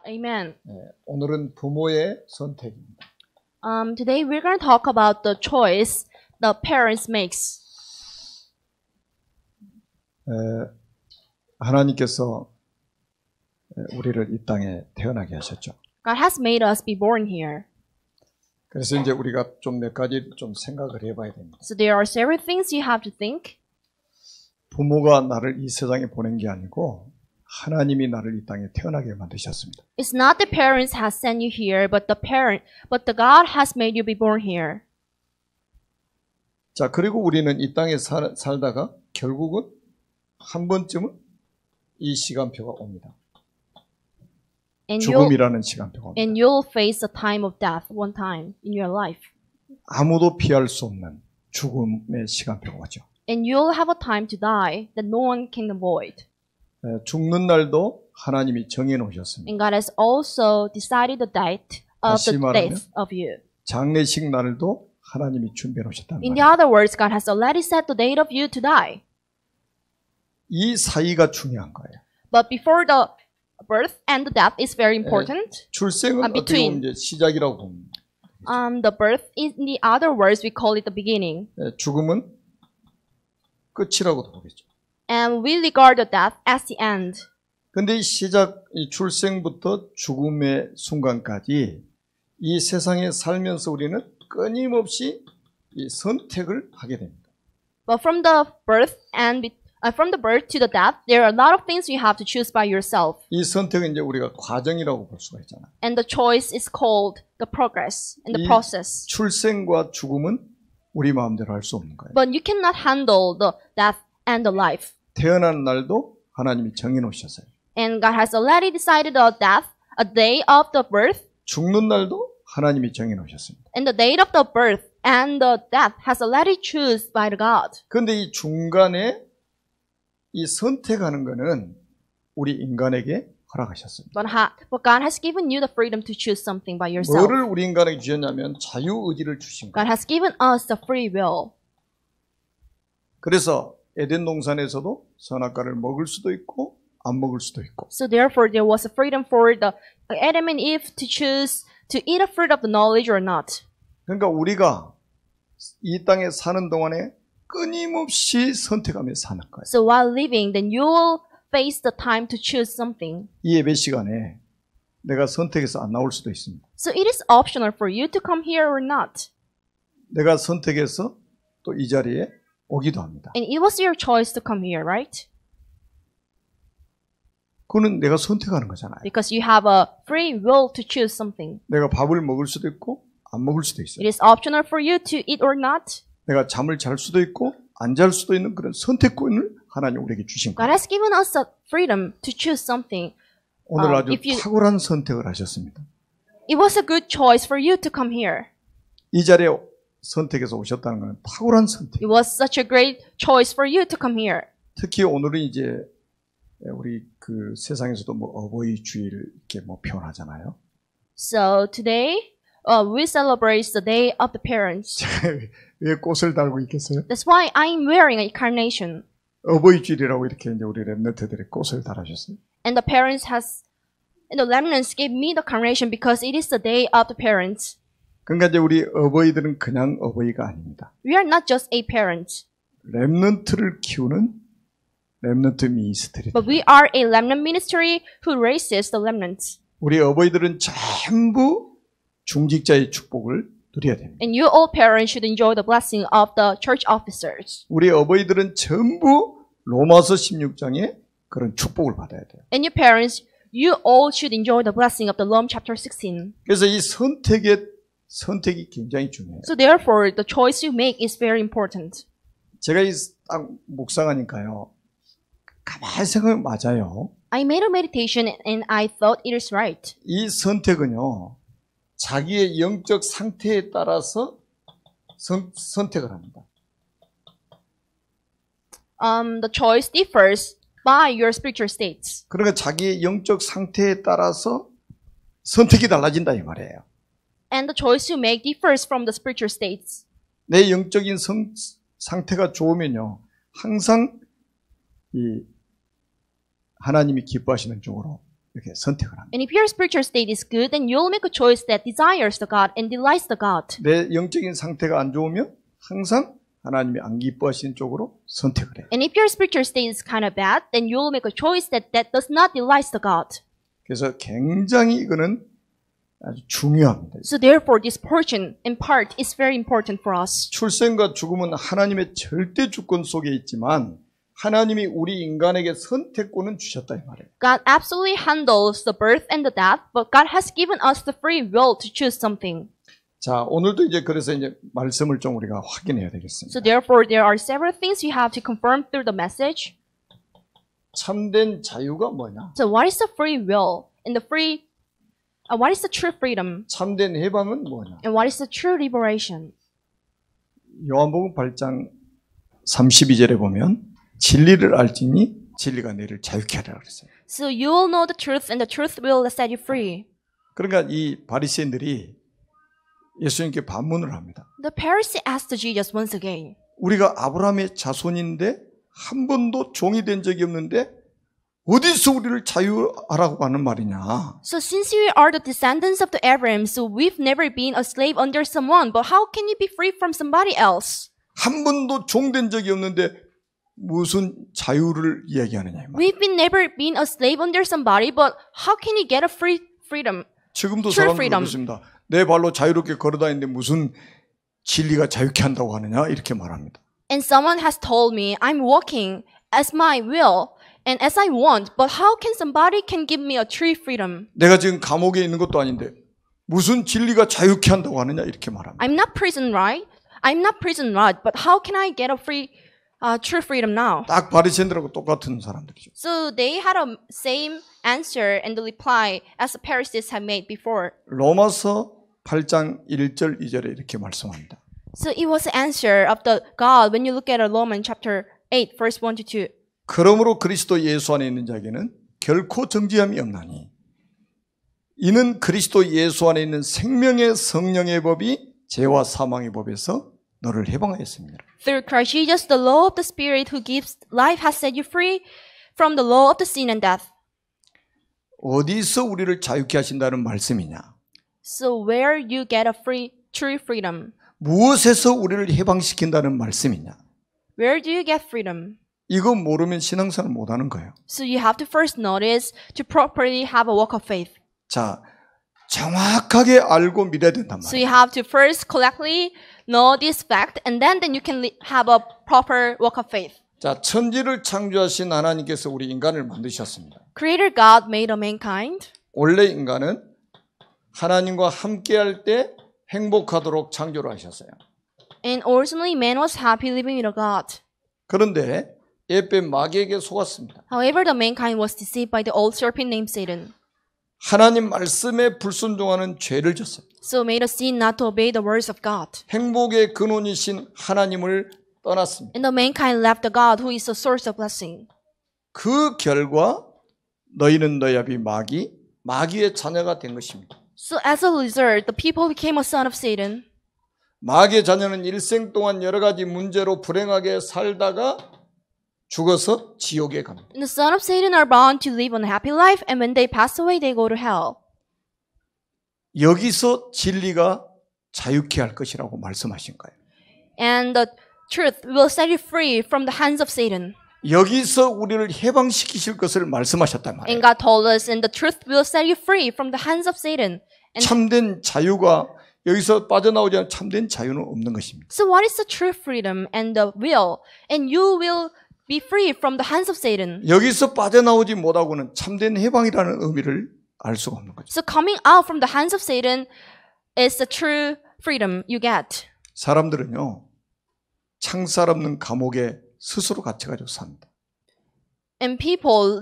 Amen. 오늘은 부모의 선택입니다. Today we're going to talk about the choice the parents makes. 하나님께서 우리를 이 땅에 태어나게 하셨죠. God has made us be born here. 그래서 이제 우리가 좀 몇 가지 좀 생각을 해봐야 됩니다. So there are several things you have to think. 부모가 나를 이 세상에 보낸 게 아니고 하나님이 나를 이 땅에 태어나게 만드셨습니다. It's not the parents has sent you here, but the God has made you be born here. 자, 그리고 우리는 이 땅에 살다가 결국은 한 번쯤은 이 시간표가 옵니다. 죽음이라는 시간표가 옵니다. And you'll face a time of death one time in your life. 아무도 피할 수 없는 죽음의 시간표가 오죠. And you'll have a time to die that no one can avoid. 죽는 날도 하나님이 정해 놓으셨습니다. And God has also decided the date of the death of you. 장례식 날도 하나님이 준비해 놓으셨단 In 말이에요. the other words, God has already set the date of you to die. 이 사이가 중요한 거예요. But before the birth and the death is very important. 출생은 어떻게 보면 이제 시작이라고 봅니다. The birth, in the other words, we call it the beginning. 죽음은 끝이라고도 보겠죠. And we regard the death as the end. 근데 이 출생부터 죽음의 순간까지 이 세상에 살면서 우리는 끊임없이 이 선택을 하게 됩니다. But from the birth to the death, there are a lot of things you have to choose by yourself. 이 선택은 이제 우리가 과정이라고 볼 수가 있잖아요. And the choice is called the progress and the process. 출생과 죽음은 우리 마음대로 할 수 없는 거예요. But you cannot handle the death and the life. 태어난 날도 하나님이 정해 놓으셨어요. And God has already decided the death, a day of the birth. 죽는 날도 하나님이 정해 놓으셨습니다. And the date of the birth and the death has already chosen by the God. 그런데 이 중간에 이 선택하는 거는 우리 인간에게 허락하셨습니다. But God has given you the freedom to choose something by yourself. 뭐를 우리 인간에게 주셨냐면 자유의지를 주신 거예요. God has given us the free will. 그래서 에덴 동산에서도 선악과를 먹을 수도 있고 안 먹을 수도 있고. So therefore there was a freedom for the Adam and Eve to choose to eat a fruit of the knowledge or not. 그러니까 우리가 이 땅에 사는 동안에 끊임없이 선택하며 사는 거예요. So while living, then you will face the time to choose something. 이 예배 시간에 내가 선택해서 안 나올 수도 있습니다. So it is optional for you to come here or not. 내가 선택해서 또 이 자리에 오기도 합니다. And it was your choice to come here, right? 그거는 내가 선택하는 거잖아요. Because you have a free will to choose something. 내가 밥을 먹을 수도 있고 안 먹을 수도 있어요. It is optional for you to eat or not. 내가 잠을 잘 수도 있고 안 잘 수도 있는 그런 선택권을 하나님 우리에게 주신 God 거예요. has given us the freedom to choose something. 오늘 아주 if you- 탁월한 선택을 하셨습니다. It was a good choice for you to come here. 이 자리에 선택해서 오셨다는 것은 탁월한 선택. It was such a great choice for you to come here. 특히 오늘은 이제 우리 그 세상에서도 뭐 어버이 주일을 이렇게 뭐 표현하잖아요. So today, we celebrate the day of the parents. 왜 꽃을 달고 있겠어요? That's why I'm wearing a carnation. 어버이 주일이라고 이렇게 이제 우리 랩런트들이 꽃을 달아줬어요. And the remnants gave me the carnation because it is the day of the parents. 그러니까 이제 우리 어버이들은 그냥 어버이가 아닙니다. We are not just a parent, 랩런트를 키우는 랩런트 미니스트리. but we are a remnant ministry who raises the remnants. 우리 어버이들은 전부 중직자의 축복을 누려야 됩니다. And you all parents should enjoy the blessing of the church officers. 우리 어버이들은 전부 로마서 16장의 그런 축복을 받아야 돼요. And your parents, you all should enjoy the blessing of the Rome chapter 16. 그래서 이 선택이 굉장히 중요해요. So therefore, the choice you make is very important. 제가 딱 묵상하니까요. 가만히 생각하면 맞아요. I made a meditation and I thought it is right. 이 선택은요. 자기의 영적 상태에 따라서 선택을 합니다. The choice differs by your spiritual states. 그러니까 자기의 영적 상태에 따라서 선택이 달라진다 이 말이에요. And the choice you make differs from the spiritual states. 내 영적인 상태가 좋으면요. 항상 이 하나님이 기뻐하시는 쪽으로 이렇게 선택을 합니다. And if your spiritual state is good, then you'll make a choice that desires the God and delights the God. 내 영적인 상태가 안 좋으면 항상 하나님이 안 기뻐하시는 쪽으로 선택을 해요. And if your spiritual state is kind of bad, then you'll make a choice that does not delight the God. 그래서 굉장히 이거는 아주 중요합니다. So therefore, this portion in part is very important for us. 출생과 죽음은 하나님의 절대 주권 속에 있지만 하나님이 우리 인간에게 선택권은 주셨다 이 말이에요. God absolutely handles the birth and the death, but God has given us the free will to choose something. 자, 오늘도 이제 그래서 이제 말씀을 좀 우리가 확인해야 되겠습니다. So therefore, there are several things you have to confirm through the message. 참된 자유가 뭐냐? So what is the free will and what is the true freedom 참된 해방은 뭐냐? and what is the true liberation? 요한복음 8장 32절에 보면 진리를 알지니 진리가 너희를 자유케 하리라 그랬어요. So you will know the truth and the truth will set you free. 그러니까 이 바리새인들이 예수님께 반문을 합니다. The Pharisee asked Jesus once again. 우리가 아브라함의 자손인데 한 번도 종이 된 적이 없는데 어디서 우리를 자유하라고 하는 말이냐? So since we are the descendants of the Abraham, so we've never been a slave under someone, but how can you be free from somebody else? 한 번도 종된 적이 없는데 무슨 자유를 이야기하느냐 이 말. We've never been a slave under somebody, but how can you get a freedom? 지금도 True 사람들이 freedom. 그렇습니다. 내 발로 자유롭게 걸어다니는데 무슨 진리가 자유케 한다고 하느냐 이렇게 말합니다. And someone has told me I'm walking as my will and as I want, but how can somebody can give me a true freedom? 내가 지금 감옥에 있는 것도 아닌데 무슨 진리가 자유케 한다고 하느냐 이렇게 말합니다. I'm not prison right? I'm not prison right, but how can I get a true freedom now? 딱 바리새인들하고 똑같은 사람들이죠. So they had a same answer and the reply as the Pharisees had made before. 로마서 8장 1절 2절에 이렇게 말씀합니다. So it was the answer of the God when you look at Romans chapter 8, verse 1 to 2. 그러므로 그리스도 예수 안에 있는 자에게는 결코 정죄함이 없나니 이는 그리스도 예수 안에 있는 생명의 성령의 법이 죄와 사망의 법에서 너를 해방하였습니다. Through Christ Jesus, the law of the Spirit who gives life has set you free from the law of the sin and death. 어디서 우리를 자유케 하신다는 말씀이냐? So where you get a true freedom? 무엇에서 우리를 해방시킨다는 말씀이냐? Where do you get freedom? 이거 모르면 신앙생활 못하는 거예요. So you have to first notice to properly have a walk of faith. 자, 정확하게 알고 믿어야 된단 So 말이에요. you have to first correctly know this fact, and then you can have a proper walk of faith. 자, 천지를 창조하신 하나님께서 우리 인간을 만드셨습니다. Creator God made a mankind. 원래 인간은 하나님과 함께할 때 행복하도록 창조를 하셨어요. And originally man was happy living with a God. 그런데 옛뱀 마귀에게 속았습니다. However, the mankind was deceived by the old serpent named Satan. 하나님 말씀에 불순종하는 죄를 졌어요. So made a sin not to obey the words of God. 행복의 근원이신 하나님을 떠났습니다. And the mankind left the God who is the source of blessing. 그 결과 너희는 너희 아비 마귀의 자녀가 된 것입니다. So as a result, the people became a son of Satan. 마귀의 자녀는 일생 동안 여러 가지 문제로 불행하게 살다가 죽어서 지옥에 갑니다. And the son of Satan are bound to live a happy life, and when they pass away, they go to hell. 여기서 진리가 자유케 할 것이라고 말씀하신 거예요. And the truth will set you free from the hands of Satan. 여기서 우리를 해방시키실 것을 말씀하셨단 말이에요. And God told us, and the truth will set you free from the hands of Satan. And 참된 자유가 여기서 빠져나오지 않은 참된 자유는 없는 것입니다. so what is the true freedom and the will? And you will be free from the hands of Satan. 여기서 빠져나오지 못하고는 참된 해방이라는 의미를 알 수가 없는 거죠. So coming out from the hands of Satan is the true freedom you get. 사람들은요, 창살 없는 감옥에 스스로 갇혀가지고 삽니다. And people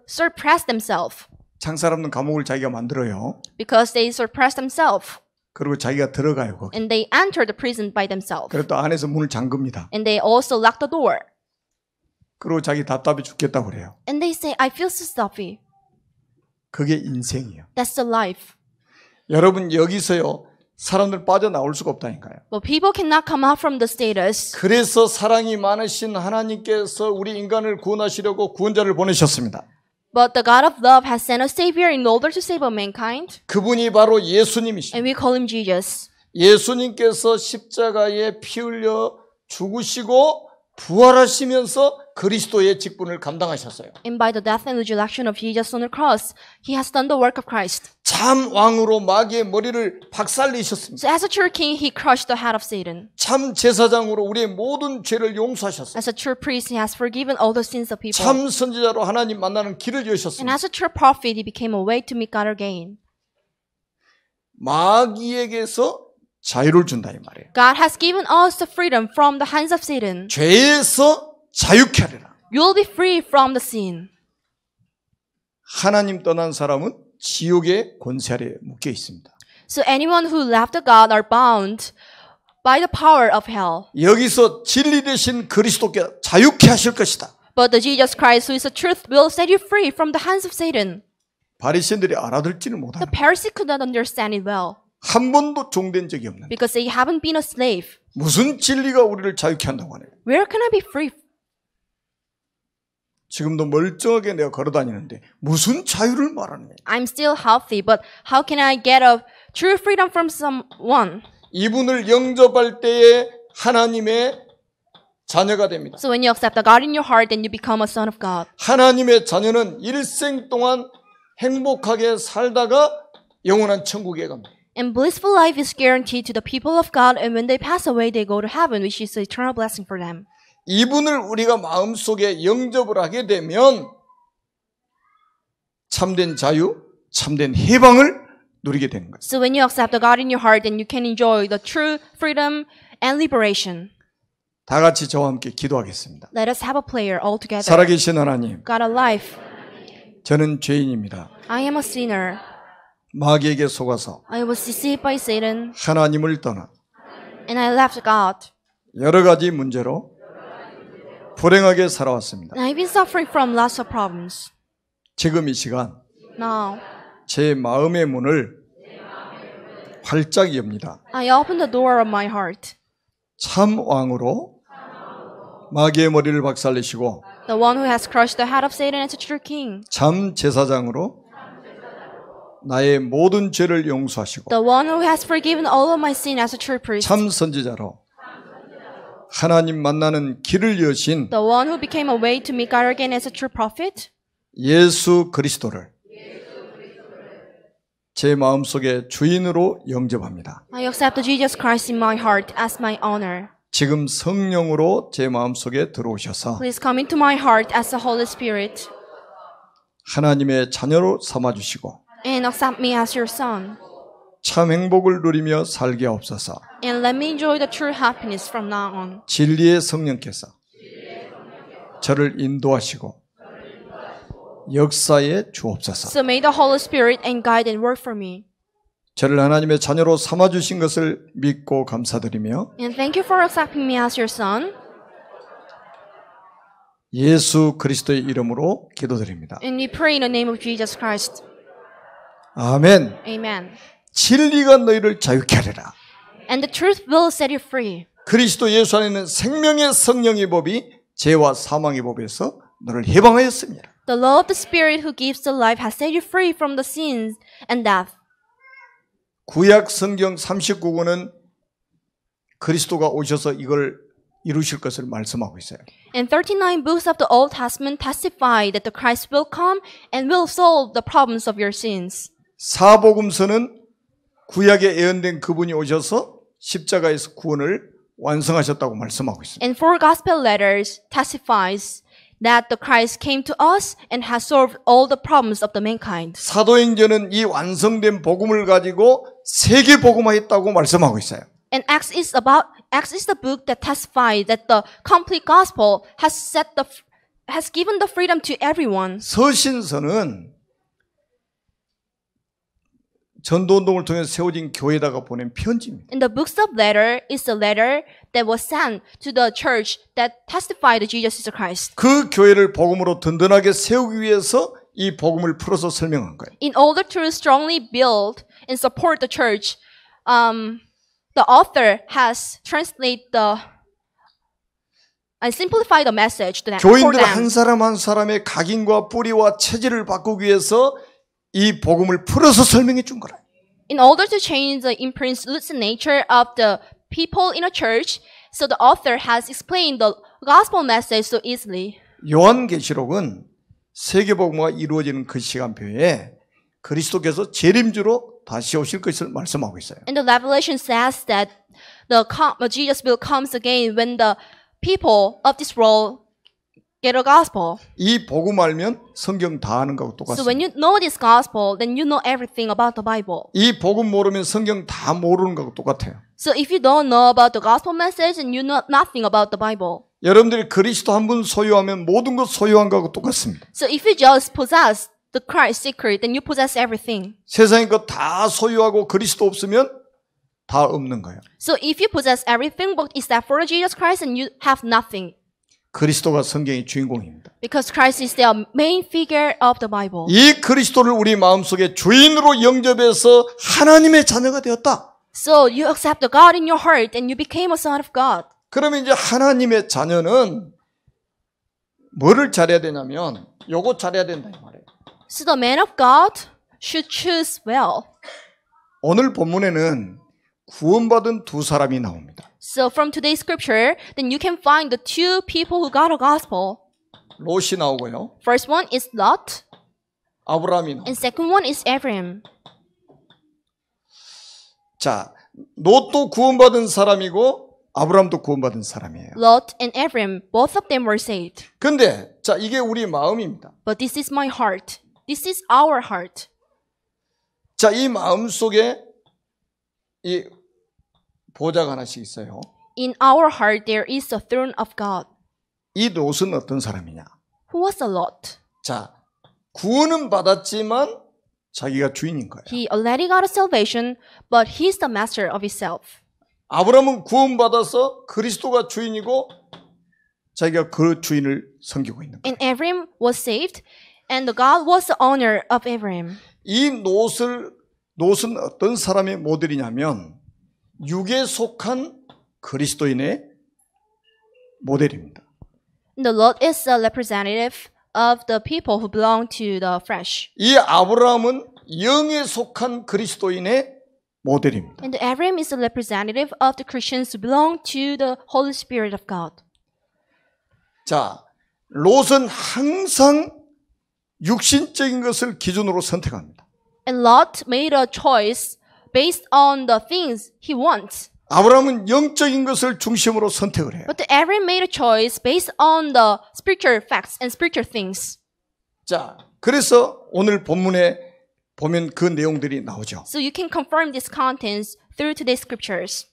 suppress themselves 창살 없는 감옥을 자기가 만들어요. because they suppress themselves. 그리고 자기가 들어가요 거기. And they enter the prison by themselves. 그리고 또 안에서 문을 잠급니다. And they also lock the door. 그리고 자기 답답해 죽겠다고 그래요. And they say, I feel so stuffy. 그게 인생이에요. That's the life. 여러분 여기서요, 사람들 빠져나올 수가 없다니까요. But people cannot come out from the status. 그래서 사랑이 많으신 하나님께서 우리 인간을 구원하시려고 구원자를 보내셨습니다. But the God of love has sent a Savior in order to save mankind. 그분이 바로 예수님이십니다. And we call him Jesus. 예수님께서 십자가에 피 흘려 죽으시고 부활하시면서 그리스도의 직분을 감당하셨어요. And by the death and resurrection of Jesus on the cross, he has done the work of Christ. 참 왕으로 마귀의 머리를 박살내셨습니다. So as a true king, he crushed the head of Satan. 참 제사장으로 우리의 모든 죄를 용서하셨어요. As a true priest, he has forgiven all the sins of people. 참 선지자로 하나님 만나는 길을 And 여셨습니다. as a true prophet, he became a way to meet God again. 마귀에게서 자유를 준다 이 말이에요. God has given us the freedom from the hands of Satan. 죄에서 자유케 하리라. You will be free from the sin. 하나님 떠난 사람은 지옥의 권세 아래에 묶여 있습니다. So anyone who left God are bound by the power of hell. 여기서 진리 되신 그리스도께 자유케 하실 것이다. But the Jesus Christ, who is the truth, will set you free from the hands of Satan. 바리새인들이 알아듣지는 The 못합니다. Pharisees could not understand it well 한 번도 종된 적이 없는. because they haven't been a slave. 무슨 진리가 우리를 자유케 한다고 하네요. Where can I be free? 지금도 멀쩡하게 내가 걸어다니는데 무슨 자유를 말하는 거예요. I'm still healthy, but how can I get a true freedom from someone? 이분을 영접할 때에 하나님의 자녀가 됩니다. So when you accept the God in your heart, then you become a son of God. 하나님의 자녀는 일생 동안 행복하게 살다가 영원한 천국에 갑니다. And blissful life is guaranteed to the people of God, and when they pass away, they go to heaven, which is an eternal blessing for them. 이분을 우리가 마음속에 영접을 하게 되면 참된 자유, 참된 해방을 누리게 되는 거예요. So when you accept the God in your heart, then you can enjoy the true freedom and liberation. 다 같이 저와 함께 기도하겠습니다. Let us have a prayer all together. 살아계신 하나님, God alive, 저는 죄인입니다. I am a sinner. 마귀에게 속아서 I was deceived by Satan, 하나님을 떠나 and I left God. 여러 가지 문제로 불행하게 살아왔습니다. And I've been suffering from lots of problems. 지금 이 시간 Now, 제 마음의 문을 활짝 엽니다. I open the door of my heart. 참 왕으로 마귀의 머리를 박살내시고 The one who has crushed the head of Satan as a true king. 참 제사장으로 나의 모든 죄를 용서하시고 The one who has forgiven all of my sin as a true priest. 참 선지자로 하나님 만나는 길을 여신 The one who became a way to meet God again as a true prophet. 예수 그리스도를 제 마음속에 주인으로 영접합니다. I accept Jesus Christ in my heart as my honor. 지금 성령으로 제 마음속에 들어오셔서 Please come into my heart as the Holy Spirit 하나님의 자녀로 삼아주시고 and accept me as your son. 참 행복을 누리며 살게 하옵소서. And let me enjoy the true happiness from now on. 진리의 성령께서 저를 인도하시고 역사에 주옵소서. So may the Holy Spirit and guide and work for me. 저를 하나님의 자녀로 삼아주신 것을 믿고 감사드리며 And thank you for accepting me as your son. 예수 그리스도의 이름으로 기도드립니다. And we pray in the name of Jesus Christ. 아멘. Amen. 진리가 너희를 자유케 하리라. And the truth will set you free. 그리스도 예수 안에 있는 생명의 성령의 법이 죄와 사망의 법에서 너를 해방하였습니다. The law of the Spirit who gives the life has set you free from the sins and death. 구약 성경 39권은 그리스도가 오셔서 이걸 이루실 것을 말씀하고 있어요. And 39 books of the Old Testament testify that the Christ will come and will solve the problems of your sins. 사복음서는 구약에 예언된 그분이 오셔서 십자가에서 구원을 완성하셨다고 말씀하고 있습니다. And four gospel letters testifies that the Christ came to us and has solved all the problems of the mankind. 사도행전은 이 완성된 복음을 가지고 세계 복음화했다고 말씀하고 있어요. And Acts is the book that testifies that the complete gospel has given the freedom to everyone. 서신서는 전도운동을 통해서 세워진 교회에다가 보낸 편지입니다. And the books of letter is the letter that was sent to the church that testified that Jesus is the Christ. 그 교회를 복음으로 든든하게 세우기 위해서 이 복음을 풀어서 설명한 거예요. In order to strongly build and support the church, the author has translated and simplified the message to them, for 교인들 them. 한 사람 한 사람의 각인과 뿌리와 체질을 바꾸기 위해서 이 복음을 풀어서 설명해 준 거라. In order to change the imprint, roots, and nature of the people in a church, so the author has explained the gospel message so easily. 요한계시록은 세계복음화가 이루어지는 그 시간표에 그리스도께서 재림주로 다시 오실 것을 말씀하고 있어요. And the Revelation says that Jesus will come again when the people of this world get a gospel. 이 복음 알면 성경 다 아는 거하고 So when 똑같습니다. you know this gospel, then you know everything about the Bible. 이 복음 모르면 성경 다 모르는 거하고 똑같아요. So if you don't know about the gospel message, then you know nothing about the Bible. 여러분들이 그리스도 한 분 소유하면 모든 것 소유한 거하고 똑같습니다. So if you just possess the Christ secret, then you possess everything. 세상의 것 다 소유하고 그리스도 없으면 다 없는 거예요. So if you possess everything but except for Jesus Christ, then you have nothing. 그리스도가 성경의 주인공입니다. Because Christ is the main figure of the Bible. 이 그리스도를 우리 마음속에 주인으로 영접해서 하나님의 자녀가 되었다. So you accept the God in your heart and you became a son of God. 그러면 이제 하나님의 자녀는 뭐를 잘해야 되냐면 요거 잘해야 된다 이 말이에요. So the man of God should choose well. 오늘 본문에는 구원받은 두 사람이 나옵니다. So from today's scripture, then you can find the two people who got a gospel. 롯이 나오고요. First one is Lot, 아브라함이 나옵니다. and second one is Abraham. 자, 롯도 구원받은 사람이고 아브라함도 구원받은 사람이에요. Lot and Abraham, both of them were saved. 근데 자, 이게 우리 마음입니다. But this is my heart. This is our heart. 자, 이 마음 속에 이 보좌가 하나씩 있어요. In our heart there is a throne of God. 이 롯은 어떤 사람이냐? Who was a Lot? 자, 구원은 받았지만 자기가 주인인 거예요. He already got a salvation, but he's the master of himself. 아브라함은 구원받아서 그리스도가 주인이고 자기가 그 주인을 섬기고 있는 거예요. And Abraham was saved, and the God was the owner of Abraham. 이 롯은 어떤 사람의 모델이냐면 육에 속한 그리스도인의 모델입니다. The Lot is a representative of the people who belong to the flesh. 이 아브라함은 영에 속한 그리스도인의 모델입니다. And Abraham is a representative of the Christians who belong to the Holy Spirit of God. 자, 롯은 항상 육신적인 것을 기준으로 선택합니다. And Lot made a choice based on the things he wants. 아브라함은 영적인 것을 중심으로 선택을 해요. But Abraham made a choice based on the spiritual facts and spiritual things. 자, 그래서 오늘 본문에 보면 그 내용들이 나오죠. So you can confirm these contents through today's scriptures.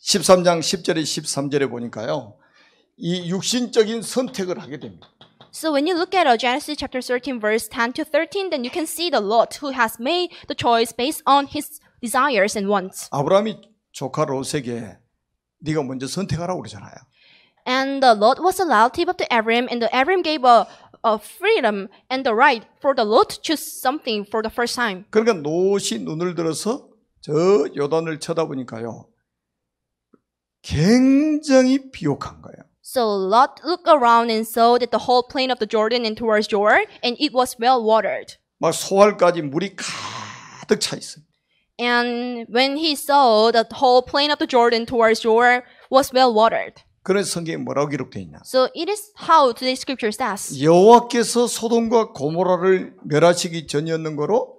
13장 10절에 13절에 보니까요. 이 육신적인 선택을 하게 됩니다. So when you look at Genesis chapter 13 verse 10 to 13, then you can see the Lot who has made the choice based on his desires and wants. 아브라함이 조카 롯에게 네가 먼저 선택하라고 그러잖아요. And the Lot was a relative of the Abraham, and the Abraham gave a freedom and the right for the Lot to choose something for the first time. 그러니까 롯이 눈을 들어서 저 요단을 쳐다보니까요. 굉장히 비옥한 거예요. So Lot looked around and saw that the whole plain of the Jordan and towards Jordan, and it was well watered. 막 소알까지 물이 가득 차 있어요. And when he saw that the whole plain of the Jordan towards Jordan was well watered. 그래서 성경에 뭐라고 기록되어 있냐? So it is how today's scripture says. 여호와께서 소돔과 고모라를 멸하시기 전이었는 거로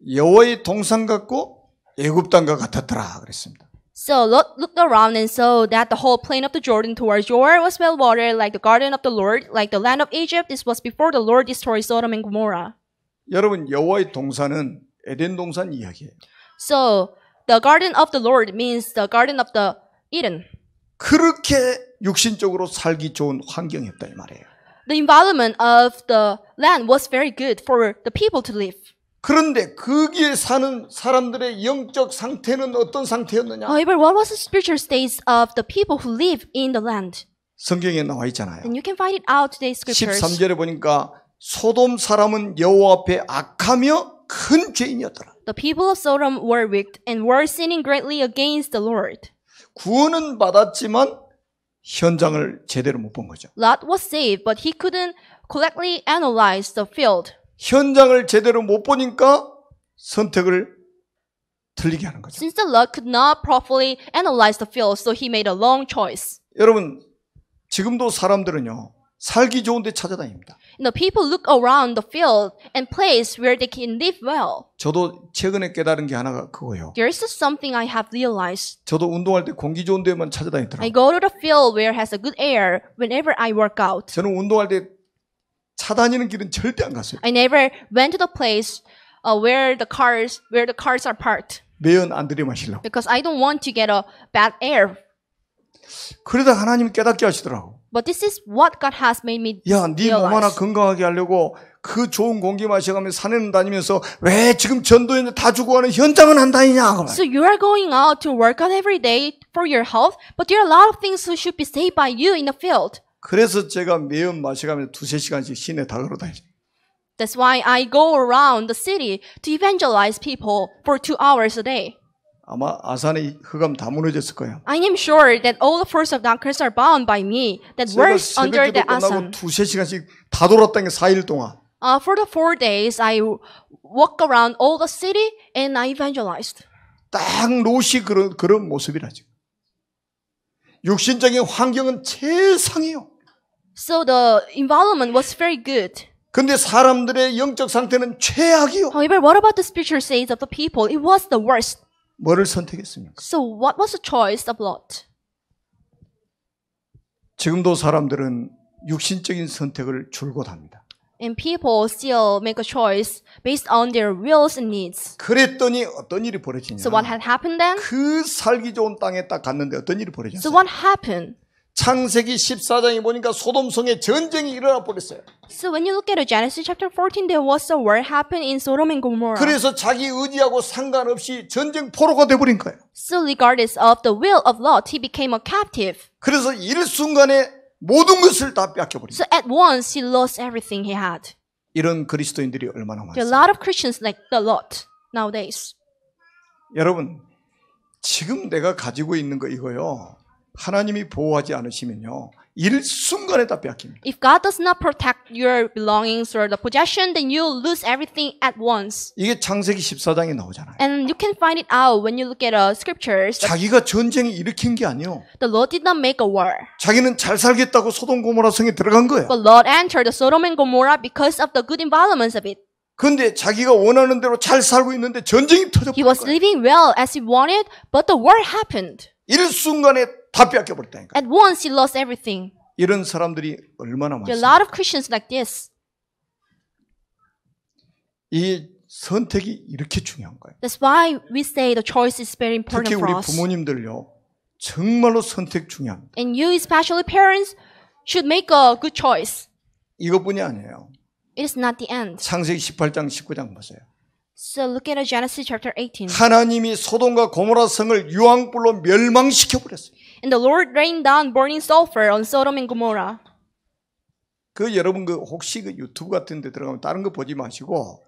여호와의 동산 같고 애굽 땅과 같았더라 그랬습니다. So Lot looked around and saw that the whole plain of the Jordan towards Jordan was well watered, like the garden of the Lord, like the land of Egypt. This was before the Lord destroyed Sodom and Gomorrah. 여러분 여호와의 동산은 에덴 동산 이야기예요. So the garden of the Lord means the garden of the Eden. 그렇게 육신적으로 살기 좋은 환경이었다 이 말이에요. The environment of the land was very good for the people to live. 그런데 거기에 사는 사람들의 영적 상태는 어떤 상태였느냐? However, what was the spiritual state of the people who live in the land? 성경에 나와 있잖아요. And you can find it out today's scriptures. 13절에 보니까 소돔 사람은 여호와 앞에 악하며 큰 죄인이었더라. The people of Sodom were wicked and were sinning greatly against the Lord. 구원은 받았지만 현장을 제대로 못 본 거죠. Lot was saved, but he couldn't correctly analyze the field. 현장을 제대로 못 보니까 선택을 틀리게 하는 거죠. Since the Lot could not properly analyze the field, so he made a wrong choice. 여러분, 지금도 사람들은요, 살기 좋은 데 찾아다닙니다. And the people look around the field and place where they can live well. 저도 최근에 깨달은 게 하나가 그거예요. There's something I have realized. 저도 운동할 때 공기 좋은 데만 I 찾아다니더라고요. go to the field where has a good air whenever I work out. 저는 운동할 때 차 다니는 길은 절대 안 갔어요. I never went to the place where the cars are parked 매연 안 들이마시려고. because I don't want to get a bad air. 그러다 하나님이 깨닫게 하시더라고. But this is what God has made me 야, 네 몸 하나 realize. 건강하게 하려고 그 좋은 공기 마셔가면서 산에는 다니면서 왜 지금 전도에 다 죽어가는 현장은 안 다니냐? So you are going out to work out every day for your health, but there are a lot of things who should be saved by you in the field. 그래서 제가 매연 마셔가면서 2-3시간씩 시내 다 걸어다니죠. That's why I go around the city to evangelize people for 2 hours a day. 아마 아산의 흑암 다 무너졌을 거예요. I am sure that all the forces of darkness are bound by me that 제가 works under 새벽기도 the 끝나고 Asan. 2-3시간씩 다 돌았다는 게 4일 동안. For the 4 days, I walk around all the city and I evangelized. 딱 롯이 그런 모습이라죠. 육신적인 환경은 최상이에요. So the environment was very good. 근데 사람들의 영적 상태는 최악이요. However, what about the spiritual state of the people? It was the worst. 뭐를 선택했습니까? So what was the choice of Lot? 지금도 사람들은 육신적인 선택을 줄곧 합니다. And people still make a choice based on their wills and needs. 그랬더니 어떤 일이 벌어지냐? So what had happened then? 그 살기 좋은 땅에 딱 갔는데 어떤 일이 So 벌어졌어요? what happened? 창세기 14장에 보니까 소돔성에 전쟁이 일어나 버렸어요. So when you look at Genesis chapter 14, there was a war happened in Sodom and Gomorrah. 그래서 자기 의지하고 상관없이 전쟁 포로가 돼버린 거예요. So regardless of the will of Lot, he became a captive. 그래서 일순간에 모든 것을 다 뺏겨버린 거예요. So at once, he lost everything he had. 이런 그리스도인들이 얼마나 There are a 많습니까? lot of Christians like the Lot nowadays. 여러분, 지금 내가 가지고 있는 거 이거요. 하나님이 보호하지 않으시면요. 일순간에 다 뺏깁니다. If God does not protect your belongings or the possession, then you lose everything at once. 이게 창세기 14장에 나오잖아요. And you can find it out when you look at scriptures. That 자기가 전쟁을 일으킨 게 아니에요. the Lord did not make a war. 자기는 잘 살겠다고 소돔 고모라 성에 들어간 거예요. But Lot entered the Sodom and Gomorrah because of the good environments of it. 그런데 자기가 원하는 대로 잘 살고 있는데 전쟁이 터져버린 He was 거예요. living well as he wanted, but the war happened. 일순간에 다 뺏겨버렸다니까. At once, he lost everything. 이런 사람들이 얼마나 There are a 많습니까? lot of Christians like this. 이 선택이 이렇게 중요한 거예요. That's why we say the choice is very important 특히 for 우리 us. 부모님들요. 정말로 선택 중요합니다. And you, especially parents, should make a good choice. 이것뿐이 아니에요. It is not the end. 창세기 18장 19장 보세요. So look at Genesis chapter 18. 하나님이 소돔과 고모라 성을 유황불로 멸망시켜 버렸어요. And the Lord rained down burning sulfur on Sodom and Gomorrah. 그 여러분 그 혹시 그 유튜브 같은 데 들어가면 다른 거 보지 마시고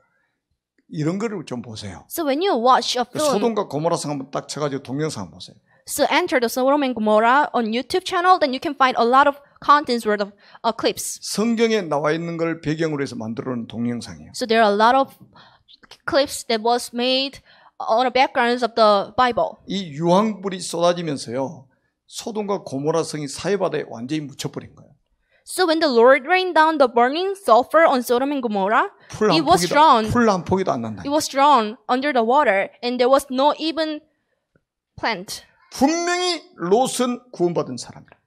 이런 거를 좀 보세요. So when you watch a 그 film, 소돔과 고모라 성 한번 딱 쳐가지고 동영상 한번 보세요. so enter the Sodom and Gomorrah on YouTube channel, then you can find a lot of contents worth of clips. 성경에 나와 있는 걸 배경으로 해서 만들어 놓은 동영상이에요. So there are a lot of clips that was made on the backgrounds of the Bible. 이 유황불이 쏟아지면서요. 소돔과 고모라 성이 사해바다에 완전히 묻혀버린 거예요. So when the Lord rained down the burning sulfur on Sodom and Gomorrah, it was drowned. 풀 한 포기도 안 난다. It was drowned under the water, and there was no even plant. 분명히 롯은 구원받은 사람이라.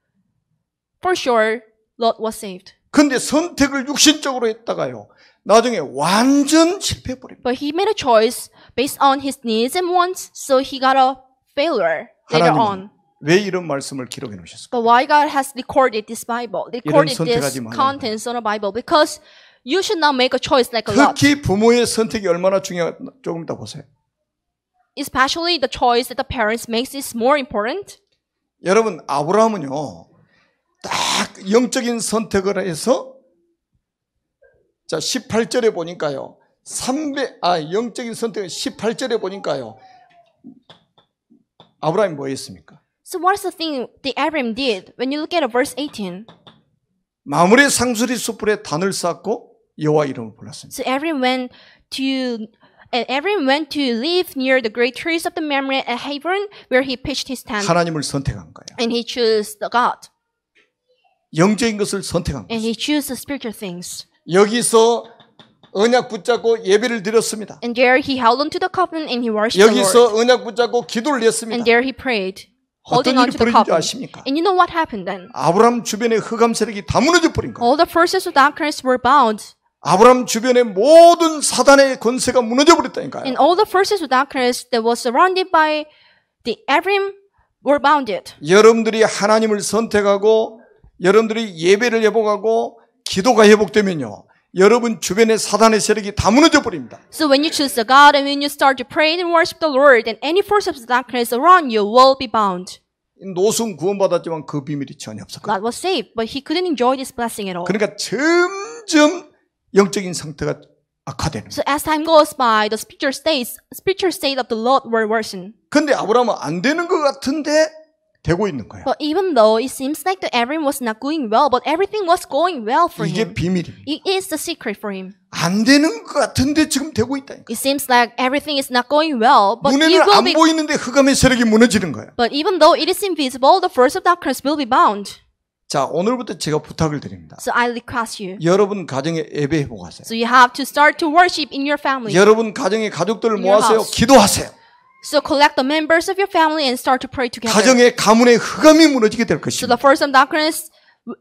For sure, Lot was saved. 근데 선택을 육신적으로 했다가요. 나중에 완전 실패해버립니다. But he made a choice based on his needs and wants, so he got a failure later on. 하나님은 왜 이런 말씀을 기록해 놓으셨을까? But why God has recorded this Bible, recorded 선택하지 this 말라는 contents on the Bible? Because you should not make a choice like a Lot. 특히 부모의 선택이 얼마나 중요한 조금 더 보세요. Especially the choice that the parents makes is more important. 여러분 아브라함은요. 딱 영적인 선택을 해서 자 18절에 보니까요. 영적인 선택은 18절에 보니까요. 아브라함이 뭐 했습니까? So what's the thing that Abraham did? When you look at verse 18. 마므레 상수리 숯불에 단을 쌓고 여호와 이름을 불렀습니다. So Abraham went to live near the great trees of the Mamre at Hebron, where he pitched his tent. 하나님을 선택한 거예요. And he chose the God. 영적인 것을 선택한 And 거예요. he chose the spiritual things. 여기서 언약 붙잡고 예배를 드렸습니다. And there he held on to the covenant and he worshipped the Lord. 여기서 언약 붙잡고 기도를 했습니다. And there he prayed, 어떤 holding on 일이 to the 벌어진 줄 covenant. 아십니까? And you know what happened then? 아브라함 주변의 흑암 세력이 다 무너져 버린 거예요. All the forces of darkness were bound. 아브라함 주변의 모든 사단의 권세가 무너져 버렸다니까요. And all the forces of darkness that was surrounded by the Abraham were bounded. 여러분들이 하나님을 선택하고 여러분들이 예배를 회복하고 기도가 회복되면요. 여러분 주변의 사단의 세력이 다 무너져 버립니다. So when you choose the God and when you start to pray and worship the Lord, then any force of darkness around you will be bound. 노승 구원받았지만 그 비밀이 전혀 없었거든요. God was saved, but he couldn't enjoy this blessing at all. 그러니까 점점 영적인 상태가 악화되는 거예요. So as time goes by, the spiritual state of the Lord will worsen. 근데 아브라함은 안 되는 것 같은데 되고 있는 거예요. But even though it seems like the Abraham was not going well, but everything was going well for 이게 him. 비밀입니다. It is the secret for him. 안 되는 것 같은데 지금 되고 있다니까. It seems like everything is not going well, but it 눈에는 will 안 be. 보이는데 흑암의 세력이 무너지는 거예요. But even though it is invisible, the force of darkness will be bound. 자, 오늘부터 제가 부탁을 드립니다. So I request you. 여러분 가정에 예배 회복하세요. So you have to start to worship in your family. 여러분 가정의 가족들을 In your 모아서요. house. 기도하세요. So collect the members of your family and start to pray together. 가정의 가문의 흑암이 무너지게 될 So 것입니다. the force of darkness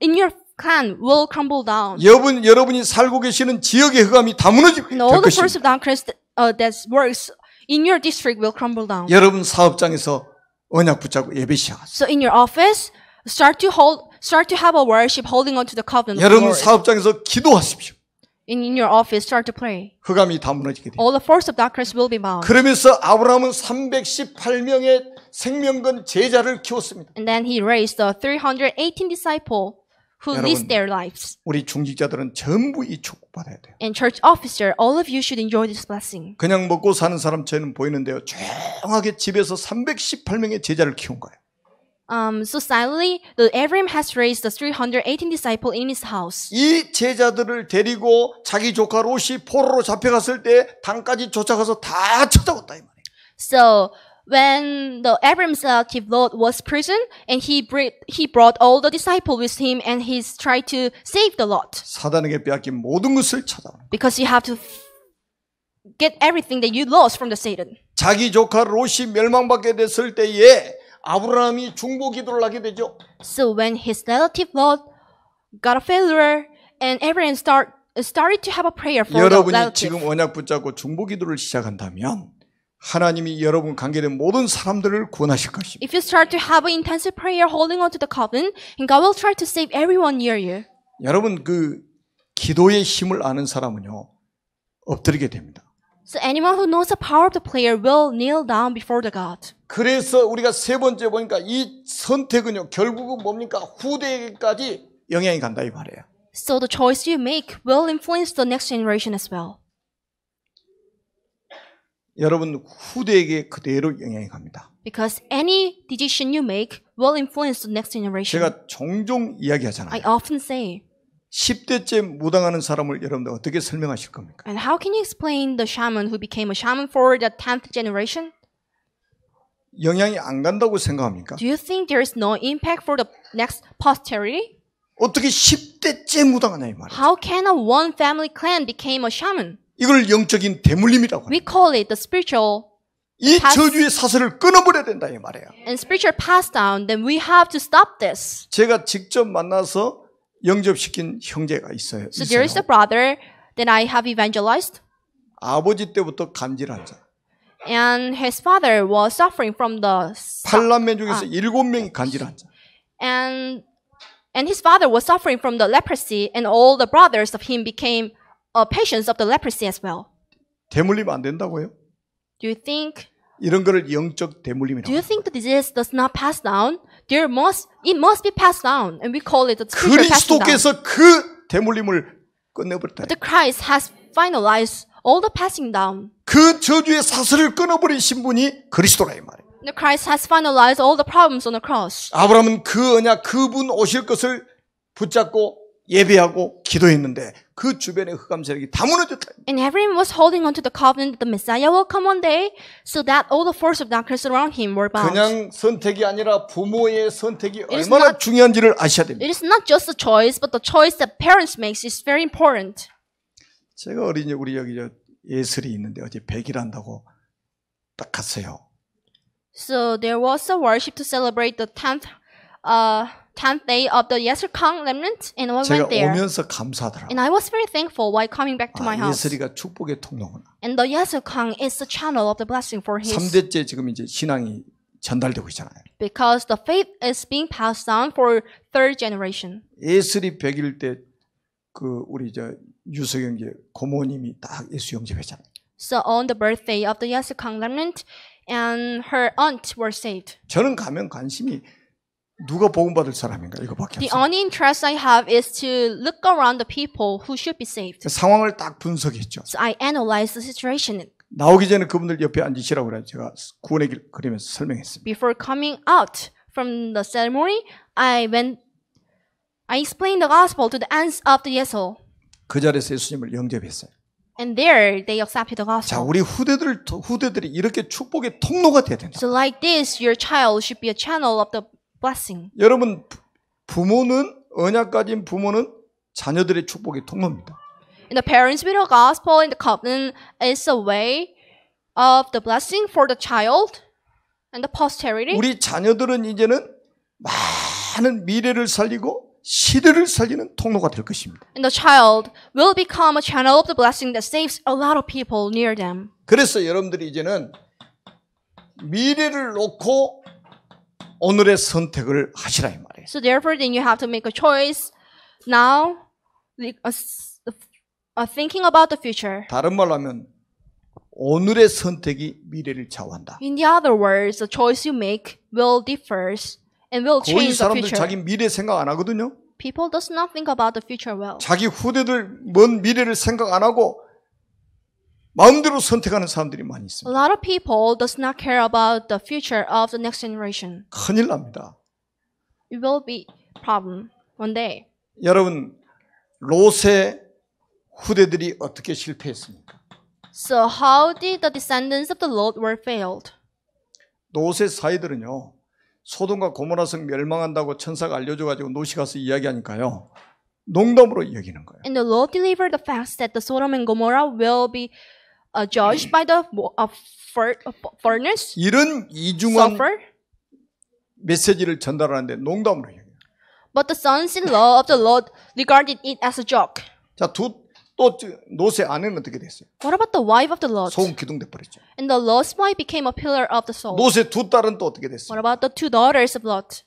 in your clan will crumble down. 여러분이 살고 계시는 지역의 흑암이 다 무너지게 And all 될 the force 것입니다. of darkness that works in your district will crumble down. 여러분 사업장에서 언약 붙잡고 예배 시작하세요. So in your office, start to have a worship holding on to the covenant of the 여러분 Lord. 사업장에서 기도하십시오. In your office, start to pray. 흑암이 다 무너지게 돼요. All the force of darkness will be bound. 그러면서 아브라함은 318명의 생명건 제자를 키웠습니다. And then he raised the 318 disciples who 여러분, lived their lives. 우리 중직자들은 전부 이 축복 받아야 돼요. And church officer, all of you should enjoy this blessing. 그냥 먹고 사는 사람처럼 보이는데요. 조용하게 집에서 318명의 제자를 키운 거예요. So silently, the Abraham has raised the 318 disciples in his house. 이 제자들을 데리고 자기 조카 롯이 포로로 잡혀갔을 때 당까지 쫓아가서 다 찾아왔다 이 말이에요. So when the Abraham's relative Lot was prison, and he brought all the disciples with him, and he tried to save the Lot. 사단에게 빼앗긴 모든 것을 찾아오는 거예요. Because you have to get everything that you lost from the Satan. 자기 조카 롯이 멸망받게 됐을 때에 아브라함이 중보 기도를 하게 되죠. So when his relative Lot got a failure, and Abraham started to have a prayer for the 여러분이 relative. 지금 언약 붙잡고 중보 기도를 시작한다면 하나님이 여러분 관계된 모든 사람들을 구원하실 것입니다. If you start to have an intensive prayer holding on to the covenant, and God will try to save everyone near you. 여러분 그 기도의 힘을 아는 사람은요 엎드리게 됩니다. So anyone who knows the power of the prayer will kneel down before the God. 그래서 우리가 세 번째 보니까 이 선택은요 결국은 뭡니까? 후대에게까지 영향이 간다 이 말이에요. So the choice you make will influence the next generation as well. 여러분 후대에게 그대로 영향이 갑니다. Because any decision you make will influence the next generation. 제가 종종 이야기하잖아요. I often say, 10대째 무당하는 사람을 여러분들 어떻게 설명하실 겁니까? and how can you explain the shaman who became a shaman for the 10th generation? 영향이 안 간다고 생각합니까? Do you think there is no impact for the next posterity? 어떻게 10대째 무당하냐 이 말이에요. How can a one family clan become a shaman? 이걸 영적인 대물림이라고 We 해요. call it the spiritual 이 저주의 사슬을 끊어버려야 된다 이 말이에요. and spiritual pass down. Then we have to stop this. 제가 직접 만나서 영접시킨 형제가 있어요. So there is a brother that I have evangelized, 아버지 때부터 간질환 자. and his father was suffering from the 8남매 중에서 7명이 간질환 자. and his father was suffering from the leprosy, and all the brothers of him became patients of the leprosy as well. 대물림 안 된다고요? Do you think 이런 거를 영적 대물림이라고 Do you 합니다. think the disease does not pass down? It must be passed down, and we call it the spiritual passing down. 그리스도께서 그 대물림을 끝내버렸다. But the Christ has finalized all the passing down. 그 저주의 사슬을 끊어버리신 분이 그리스도라 이 말이에요. The Christ has finalized all the problems on the cross. 아브라함은 그 언약, 그분 오실 것을 붙잡고 예배하고 기도했는데 그 주변의 흑암 세력이 다 무너졌다. And everyone was holding on to the covenant that the Messiah will come one day, so that all the force of darkness around him were bound. 그냥 선택이 아니라 부모의 선택이 is 얼마나 not- 중요한지를 아셔야 됩니다. It is not just a choice, but the choice that parents make is very important. 제가 어린이 우리 여기 저 예설이 있는데 어제 100일 한다고 딱 갔어요. So there was a worship to celebrate the 10th day of the Yeserkang remnant, and I 제가 went there. 오면서 감사하더라고요. And I was very thankful while coming back to my house. 예설이가 축복의 통로구나. And the Yeserkang is the channel of the blessing for his, 3대째 지금 이제 신앙이 전달되고 있잖아요. because the faith is being passed down for third generation. 예설이 100일 때 그 우리 저 유석영 고모님이 딱 예수 영접했잖아요. So on the birthday of the Yeserkang remnant, and her aunt were saved. 저는 가면 관심이 누가 복음받을 사람인가 이거밖에 The 없어요. only interest I have is to look around the people who should be saved. 상황을 딱 분석했죠. So I analyzed the situation. 나오기 전에 그분들 옆에 앉으시라고 그래 제가 구원의 길 그리면서 설명했습니다. Before coming out from the ceremony, I explained the gospel to the ants of the Yesel. 그 자리에서 예수님을 영접했어요. And there they accepted the 자, gospel. 우리 후대들이 이렇게 축복의 통로가 돼야 된다. So like this, your child should be a channel of the blessing. 여러분 부모는 언약 가진 부모는 자녀들의 축복의 통로입니다. And the parents with the gospel and the covenant is a way of the blessing for the child and the posterity. 우리 자녀들은 이제는 많은 미래를 살리고 시대를 살리는 통로가 될 것입니다. And the child will become a channel of the blessing that saves a lot of people near them. 그래서 여러분들이 이제는 미래를 놓고 오늘의 선택을 하시라 이 말이에요. So therefore, then you have to make a choice now, thinking about the future. 다른 말로 하면 오늘의 선택이 미래를 좌우한다. In the other words, the choice you make will differ and will 거의 change the 사람들 future. 자기 미래 생각 안 하거든요. People does not think about the future well. 자기 후대들 먼 미래를 생각 안 하고 마음대로 선택하는 사람들이 많이 A 있습니다. lot of people does not care about the future of the next generation. 큰일 납니다. It will be a problem one day. 여러분 롯의 후대들이 어떻게 실패했습니까? So how did the descendants of the Lot were failed? 롯의 사이들은요. 소돔과 고모라성 멸망한다고 천사가 알려줘가지고 롯이 가서 이야기하니까요. 농담으로 여기는 거예요. And the Lord delivered the facts that the Sodom and Gomorrah will be judged by the furnace, 이런 이중한 sulfur. 메시지를 전달하는데 농담으로 여겨요. But the sons-in-law of the Lord regarded it as a joke. 자, 또 롯의 아내는 어떻게 됐어요? What about the wife of the Lot? 소금 기둥돼 버렸죠. And the Lot's wife became a pillar of the soul. 롯의 두 딸은 또 어떻게 됐어요? What about the two daughters of Lot?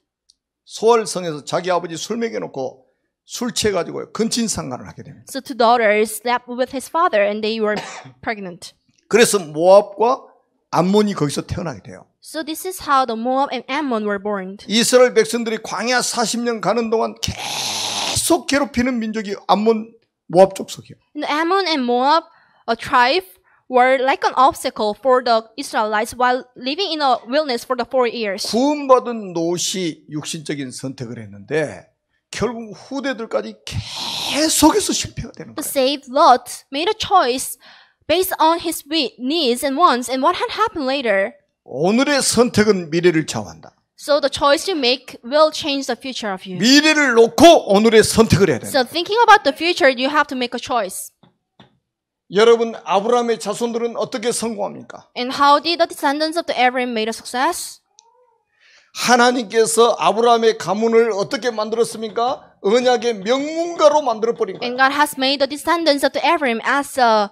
소알성에서 자기 아버지 술 먹여놓고 술 취해가지고 근친상간을 하게 됩니다. So two daughters slept with his father and they were pregnant. 그래서 모압과 암몬이 거기서 태어나게 돼요. So this is how the Moab and Ammon were born. 이스라엘 백성들이 광야 40년 가는 동안 계속 괴롭히는 민족이 암몬 모압 족속이에요. And the Ammon and Moab, a tribe, were like an obstacle for the Israelites while living in a wilderness for the 4 years. 구원받은 롯이 육신적인 선택을 했는데 결국 후대들까지 계속해서 실패가 되는 The 거예요. saved Lot made a choice based on his needs and wants, and what had happened later. 오늘의 선택은 미래를 좌우한다. So the choice you make will change the future of you. 미래를 놓고 오늘의 선택을 해야 된다. So thinking about the future, you have to make a choice. 여러분 아브라함의 자손들은 어떻게 성공합니까? And how did the descendants of the Abraham made a success? 하나님께서 아브라함의 가문을 어떻게 만들었습니까? 언약의 명문가로 만들어버린 거예요. And God has made the descendants of the Abraham as a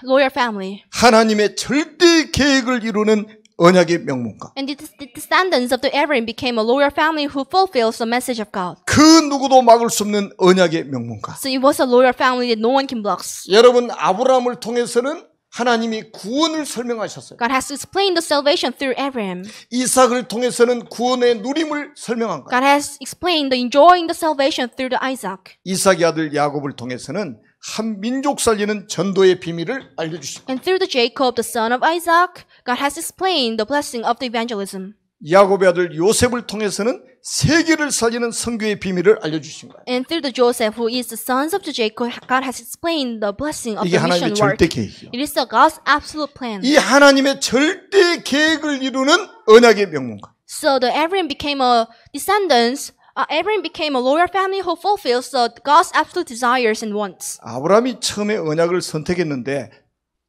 lawyer family. 하나님의 절대 계획을 이루는 언약의 명문가. And the descendants of the Abraham became a lawyer family who fulfills the message of God. 그 누구도 막을 수 없는 언약의 명문가. So it was a lawyer family that no one can block. 여러분 아브라함을 통해서는 하나님이 구원을 설명하셨어요. God has explained the salvation through Abraham. 이삭을 통해서는 구원의 누림을 설명한 거예요. God has explained the enjoying the salvation through the Isaac. 이삭의 아들 야곱을 통해서는 한 민족 살리는 전도의 비밀을 알려주십니다. And through the Jacob, the son of Isaac, God has explained the blessing of the evangelism. 야곱의 아들 요셉을 통해서는 세계를 살리는 선교의 비밀을 알려주신 거예요. And through the Joseph, who is the sons of the Jacob, God has explained the blessing of 이게 the mission 하나님의 work. 절대 계획이에요. It is the God's absolute plan. 이 하나님의 절대 계획을 이루는 언약의 명문가. So the Abraham became a descendants. Abraham became a loyal family who fulfills God's absolute desires and wants. 아브라함이 처음에 언약을 선택했는데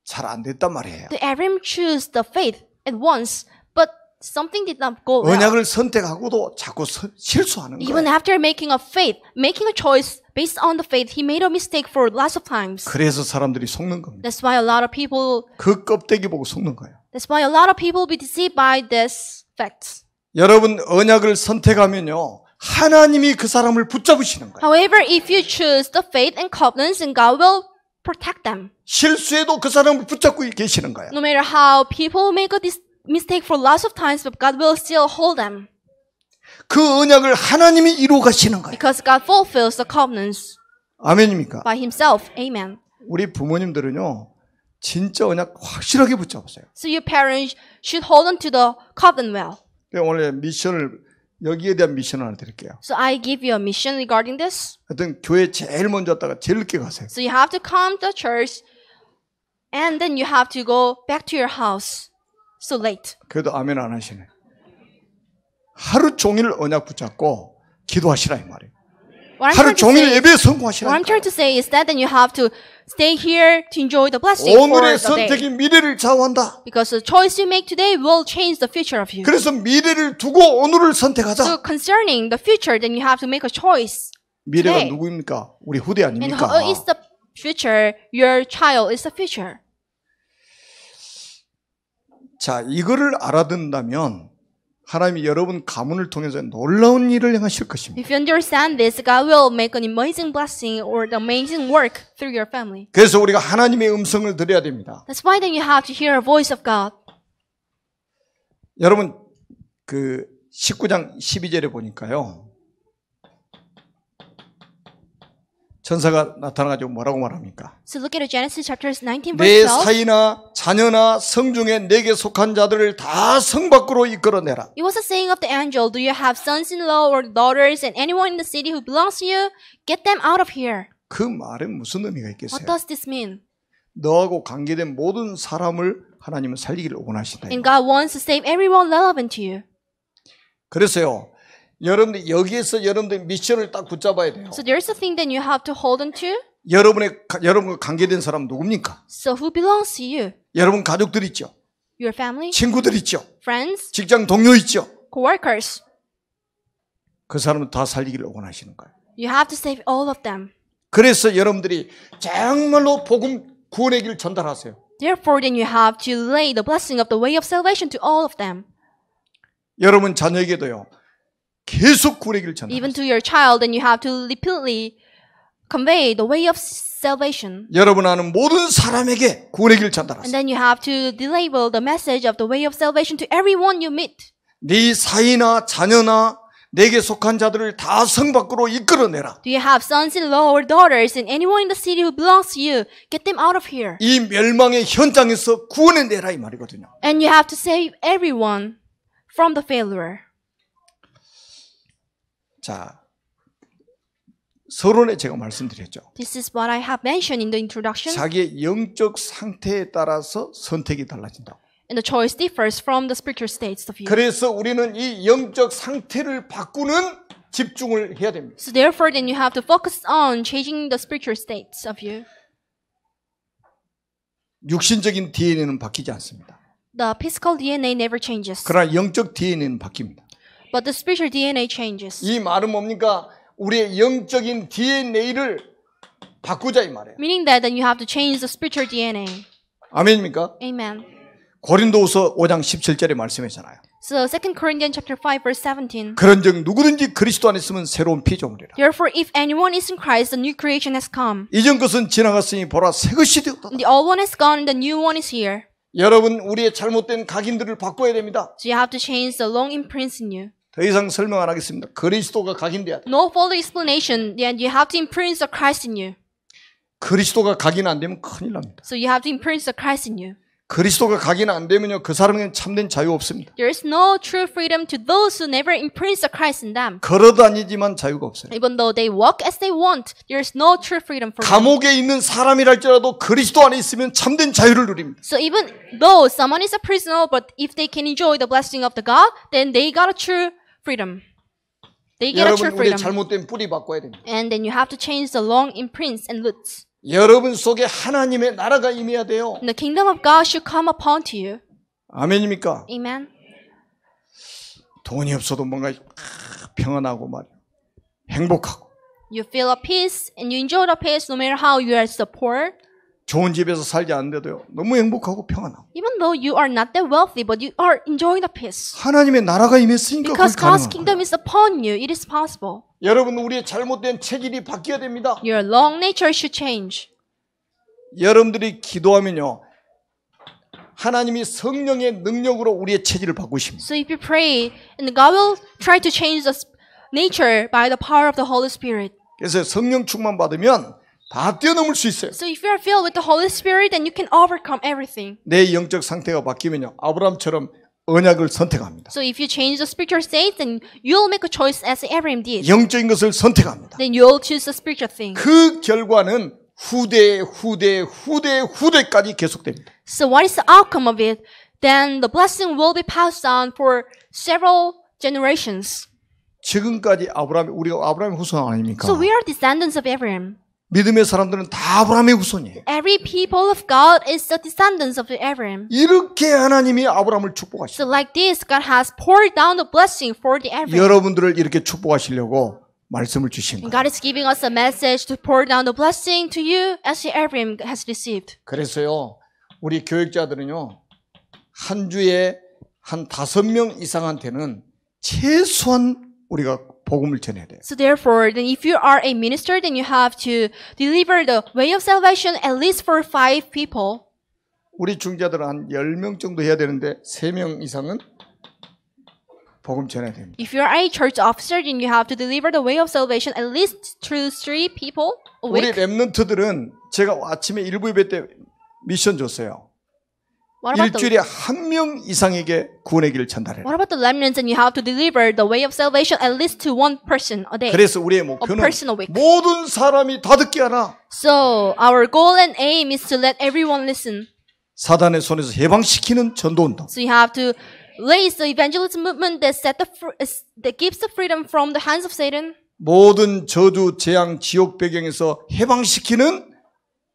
잘 안 됐단 말이에요. The Abraham chose the faith at once, but something did not go well. 언약을 선택하고도 자꾸 실수하는 Even 거예요. after making a choice based on the faith, he made a mistake for lots of times. 그래서 사람들이 속는 겁니다. That's why a lot of people. 그 껍데기 보고 속는 거예요. That's why a lot of people be deceived by these facts. 여러분 언약을 선택하면요. 하나님이 그 사람을 붙잡으시는 거예요. However, if you choose the faith and covenants, then God will protect them. 실수해도 그 사람을 붙잡고 계시는 거예요. No matter how people make a mistake for lots of times, but God will still hold them. 그 언약을 하나님이 이루어 가시는 거예요. Because God fulfills the covenants 아멘입니까? by Himself. Amen. 우리 부모님들은요. 진짜 언약 확실하게 붙잡으세요. So your parents should hold on to the covenant well. 오늘 미션을 여기에 대한 미션을 하나 드릴게요. So I give you a mission regarding this. 하여튼 교회 제일 먼저 왔다가 제일 늦게 가세요. So you have to come to church and then you have to go back to your house so late. 그래도 아멘 안 하시네. 하루 종일 언약 붙잡고 기도하시라 이 말이에요. 하루 종일 예배에 성공하시라. What I'm trying to say is that then you have to stay here to enjoy the blessing for 오늘의 the day. 선택이 미래를 좌우한다. Because the choice you make today will change the future of you. 그래서 미래를 두고 오늘을 선택하자. So concerning the future, then you have to make a choice. 미래가 today. 누구입니까? 우리 후대 And 아닙니까? who is the future? Your child is the future. 자, 이거를 알아듣는다면 하나님이 여러분 가문을 통해서 놀라운 일을 행하실 것입니다. If you understand this, God will make an amazing blessing or the amazing work through your family. 그래서 우리가 하나님의 음성을 들어야 됩니다. That's why then you have to hear a voice of God. 여러분 그 19장 12절에 보니까요. 천사가 나타나가지고 뭐라고 말합니까? So look at Genesis chapter 19 내 verse 12. 사이나 자녀나 성중에 내게 속한 자들을 다 성 밖으로 이끌어내라. It was a saying of the angel, do you have sons-in-law or daughters and anyone in the city who belongs to you? Get them out of here. 그 말은 무슨 의미가 What 있겠어요? does this mean? 너하고 관계된 모든 사람을 하나님은 살리기를 원하신다. And God wants to save everyone relevant to you. 그래서요. 여러분들 여기에서 여러분들 미션을 딱 붙잡아야 돼요. So there's a thing that you have to hold on to. 여러분과 관계된 사람 누굽니까? So who belongs to you? 여러분 가족들 있죠. Your family, 친구들 있죠. friends, 직장 동료 있죠. co-workers. 그 사람은 다 살리기를 원하시는 거예요. You have to save all of them. 그래서 여러분들이 정말로 복음 구원의 길 전달하세요. Therefore, then you have to lay the blessing of the way of salvation to all of them. 여러분 자녀에게도요. 계속 구원의 길 Even 전달하세요. to your child, then you have to repeatedly convey the way of salvation. 여러분 아는 모든 사람에게 구원의 길 And 전달하세요. then you have to deliver the message of the way of salvation to everyone you meet. 네 사이나 자녀나 내게 속한 자들을 다 성 밖으로 이끌어내라. Do you have sons-in-law or daughters and anyone in the city who belongs to you? Get them out of here. 이 멸망의 현장에서 구원해내라 이 말이거든요. And you have to save everyone from the failure. 자, 서론에 제가 말씀드렸죠. This is what I have mentioned in the introduction. 자기의 영적 상태에 따라서 선택이 달라진다. And the choice differs from the spiritual states of you. 그래서 우리는 이 영적 상태를 바꾸는 집중을 해야 됩니다. So therefore, then you have to focus on changing the spiritual states of you. 육신적인 DNA는 바뀌지 않습니다. The physical DNA never changes, 그러나 영적 DNA는 바뀝니다. but the spiritual DNA changes. 이 말은 뭡니까? 우리의 영적인 DNA를 바꾸자 이 말이에요. Meaning that then you have to change the spiritual DNA. 아멘입니까? Amen. 고린도후서 5장 17절에 말씀했잖아요. So 2 Corinthians chapter 5 verse 17. 그런즉 누구든지 그리스도 안에 있으면 새로운 피조물이라. Therefore, if anyone is in Christ, the new creation has come. 이전 것은 지나갔으니 보라 새 것이 되었다. The old one is gone and the new one is here. 여러분 우리의 잘못된 각인들을 바꿔야 됩니다. So you have to change the long imprints in you. 더 이상 설명 안 하겠습니다. 그리스도가 각인돼야 돼. No further explanation, then you have to imprint the Christ in you. 그리스도가 각인 안 되면 큰일 납니다. So you have to imprint the Christ in you. 그리스도가 각인 안 되면요, 그 사람에게는 참된 자유 없습니다. There is no true freedom to those who never imprint the Christ in them. 걸어다니지만 자유가 없어요. Even though they walk as they want, there is no true freedom for them. 감옥에 있는 사람이랄지라도 그리스도 안에 있으면 참된 자유를 누립니다. So even though someone is a prisoner, but if they can enjoy the blessing of the God, then they got a true freedom. They get a true 여러분, 우리의 freedom. 잘못된 뿌리 바꿔야 됩니다. And then you have to change the long imprints and roots. 여러분 속에 하나님의 나라가 임해야 돼요. And the kingdom of God should come upon to you. 아멘입니까? Amen. 돈이 없어도 뭔가 평안하고 말이에요. 행복하고. You feel a peace and you enjoy the peace no matter how you are so poor. 좋은 집에서 살지 않는데도요. 너무 행복하고 평안하고. Even though you are not that wealthy, but you are enjoying the peace. 하나님의 나라가 임했으니까 Because 그게 God's 가능한 kingdom is upon you, it is possible. 여러분, 우리의 잘못된 체질이 바뀌어야 됩니다. Your long nature should change. 여러분들이 기도하면요, 하나님이 성령의 능력으로 우리의 체질을 바꾸십니다. So if you pray, and God will try to change the nature by the power of the Holy Spirit. 그래서 성령 충만 받으면 다 뛰어넘을 수 있어요. So if you are filled with the Holy Spirit, then you can overcome everything. 내 영적 상태가 바뀌면요, 아브라함처럼 언약을 선택합니다. So if you change the spiritual state, then you'll make a choice as Abraham did. 영적인 것을 선택합니다. Then you'll choose the spiritual thing. 그 결과는 후대까지 계속됩니다. So what is the outcome of it? Then the blessing will be passed on for several generations. 지금까지 우리가 아브라함의 후손 아닙니까? So we are descendants of Abraham. 믿음의 사람들은 다 아브라함의 후손이에요. Every people of God is the descendants of Abraham. 이렇게 하나님이 아브라함을 축복하시죠. So like this, God has poured down the blessing for the Abraham. 여러분들을 이렇게 축복하시려고 말씀을 주신 And 거예요. God is giving us a message to pour down the blessing to you as Abraham has received. 그래서요, 우리 교육자들은요, 한 주에 한 5명 이상한테는 최소한 우리가 복음을 전해야 돼요. So therefore, then if you are a minister, then you have to deliver the way of salvation at least for 5 people. 우리 중자들은 한 10명 정도 해야 되는데 3명 이상은 복음 전해야 됩니다. If you are a church officer, then you have to deliver the way of salvation at least to 3 people a 우리 week. 랩런트들은 제가 아침에 일부 예배 때 미션 줬어요. What about 일주일에 1명 이상에게 구원의 길을 전달해요. What about the remnants? And you have to deliver the way of salvation at least to 1 person a day. 그래서 우리의 A 목표는 person a week. 모든 사람이 다 듣게 하라. So our goal and aim is to let everyone listen. 사단의 손에서 해방시키는 전도운동. So you have to raise the evangelism movement that gives the freedom from the hands of Satan. 모든 저주, 재앙, 지옥 배경에서 해방시키는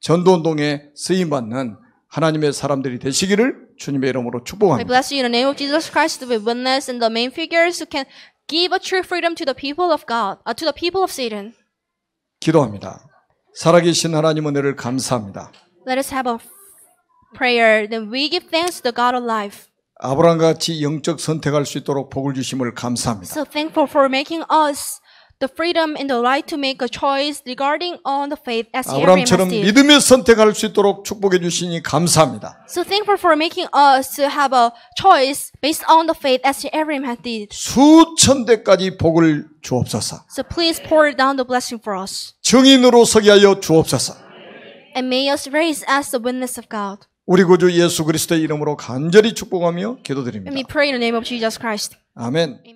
전도운동에 쓰임받는 하나님의 사람들이 되시기를 주님의 이름으로 I 축복합니다. bless you in the name of Jesus Christ to be witness and the main figures who can give a true freedom to the people of God, to the people of Satan. 기도합니다. 살아계신 하나님 은혜를 감사합니다. Let us have a prayer. Then we give thanks to the God of life. 아브라함과 같이 영적 선택할 수 있도록 복을 주심을 감사합니다. So thankful for making us the freedom and the right to make a choice regarding on the faith as Abraham has 아브라함처럼 did. 믿음의 선택할 수 있도록 축복해 주시니 감사합니다. So thankful for making us to have a choice based on the faith as Abraham had did. 수천 대까지 복을 주옵소서. So please pour down the blessing for us. 증인으로 서게 하여 주옵소서. And may us raise as the witness of God. 우리 구주 예수 그리스도의 이름으로 간절히 축복하며 And we 기도드립니다. pray in the name of Jesus Christ. 아멘.